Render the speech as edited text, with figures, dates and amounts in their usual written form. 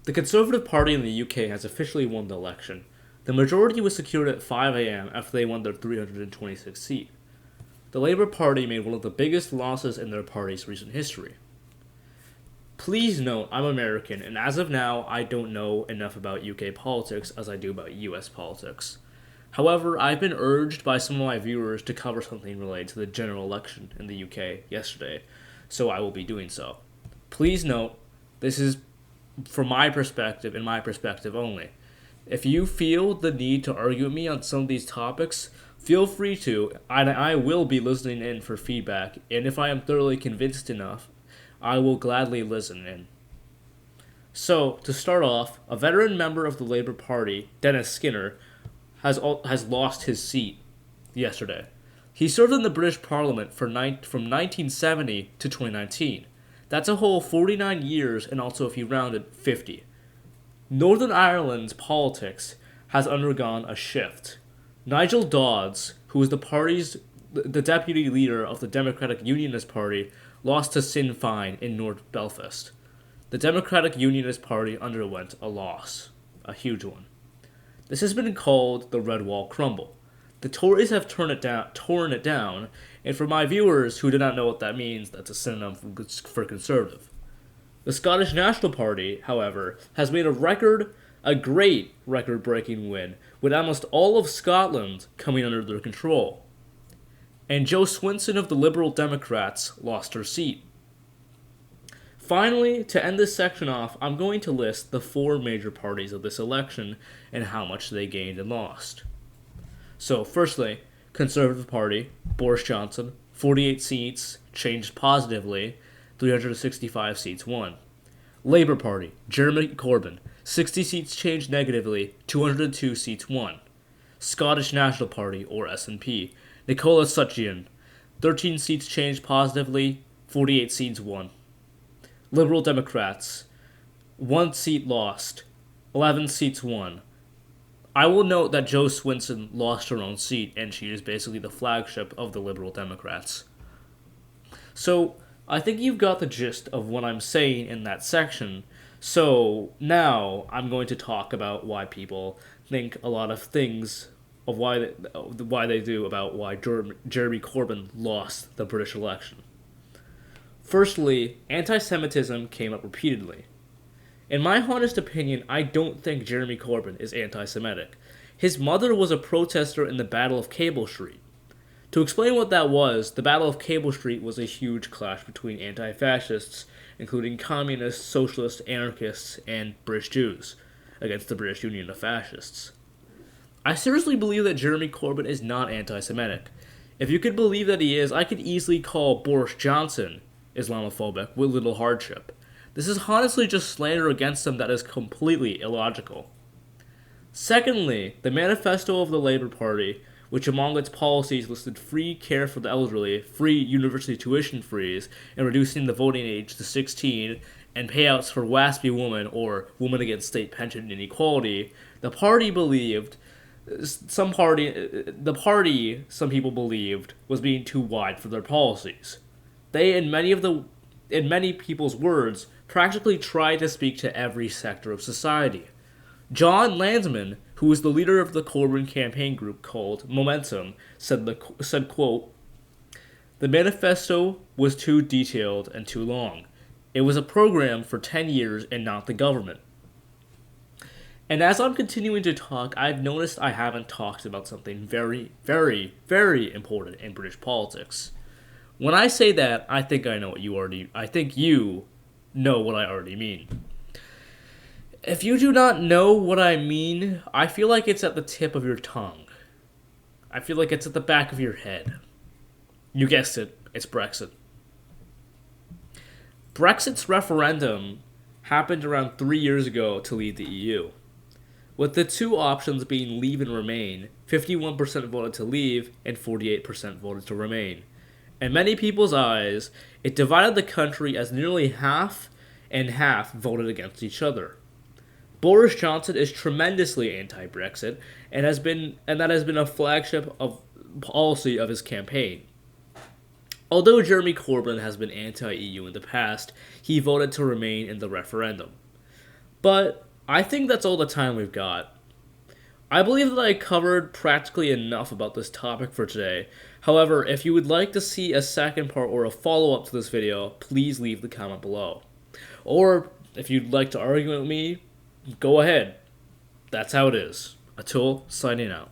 The Conservative Party in the UK has officially won the election. The majority was secured at 5 a.m. after they won their 326th seat. The Labour Party made one of the biggest losses in their party's recent history. Please note, I'm American, and as of now, I don't know enough about UK politics as I do about US politics. However, I've been urged by some of my viewers to cover something related to the general election in the UK yesterday, so I will be doing so. Please note, this is from my perspective and my perspective only. If you feel the need to argue with me on some of these topics, feel free to, and I will be listening in for feedback, and if I am thoroughly convinced enough, I will gladly listen in. So, to start off, a veteran member of the Labour Party, Dennis Skinner, has lost his seat yesterday. He served in the British Parliament from 1970 to 2019. That's a whole 49 years, and also, if you round it, 50. Northern Ireland's politics has undergone a shift. Nigel Dodds, who was the deputy leader of the Democratic Unionist Party, lost to Sinn Féin in North Belfast. The Democratic Unionist Party underwent a loss, a huge one. This has been called the Red Wall Crumble. The Tories have torn it down, and for my viewers who do not know what that means, that's a synonym for conservative. The Scottish National Party, however, has made a great record-breaking win, with almost all of Scotland coming under their control. And Jo Swinson of the Liberal Democrats lost her seat. Finally, to end this section off, I'm going to list the 4 major parties of this election and how much they gained and lost. So, firstly, Conservative Party, Boris Johnson, 48 seats, changed positively, 365 seats won. Labour Party, Jeremy Corbyn, 60 seats changed negatively, 202 seats won. Scottish National Party, or SNP, Nicola Sturgeon, 13 seats changed positively, 48 seats won. Liberal Democrats, 1 seat lost, 11 seats won. I will note that Jo Swinson lost her own seat, and she is basically the flagship of the Liberal Democrats. So, I think you've got the gist of what I'm saying in that section. So, now I'm going to talk about why people think a lot of things of why they do about why Jeremy Corbyn lost the British election. Firstly, anti-Semitism came up repeatedly. In my honest opinion, I don't think Jeremy Corbyn is anti-Semitic. His mother was a protester in the Battle of Cable Street. To explain what that was, the Battle of Cable Street was a huge clash between anti-fascists, including communists, socialists, anarchists, and British Jews, against the British Union of Fascists. I seriously believe that Jeremy Corbyn is not anti-Semitic. If you could believe that he is, I could easily call Boris Johnson Islamophobic with little hardship. This is honestly just slander against him that is completely illogical. Secondly, the manifesto of the Labour Party, which among its policies listed free care for the elderly, free university tuition freeze, and reducing the voting age to 16, and payouts for WASPy women or Women Against State Pension Inequality, the party some people believed was being too wide for their policies. They, in many people's words, practically tried to speak to every sector of society. John Landsman, who was the leader of the Corbyn campaign group called Momentum, said, quote, "The manifesto was too detailed and too long. It was a program for 10 years and not the government." And as I'm continuing to talk, I've noticed I haven't talked about something very, very, very important in British politics. When I say that, I think you know what I already mean. If you do not know what I mean, I feel like it's at the tip of your tongue. I feel like it's at the back of your head. You guessed it, it's Brexit. Brexit's referendum happened around 3 years ago to leave the EU. With the two options being leave and remain, 51% voted to leave and 48% voted to remain. In many people's eyes, it divided the country as nearly half and half voted against each other. Boris Johnson is tremendously anti-Brexit, and that has been a flagship of policy of his campaign. Although Jeremy Corbyn has been anti-EU in the past, he voted to remain in the referendum. But I think that's all the time we've got. I believe that I covered practically enough about this topic for today. However, if you would like to see a second part or a follow up to this video, please leave the comment below. Or if you'd like to argue with me, go ahead. That's how it is. Atul, signing out.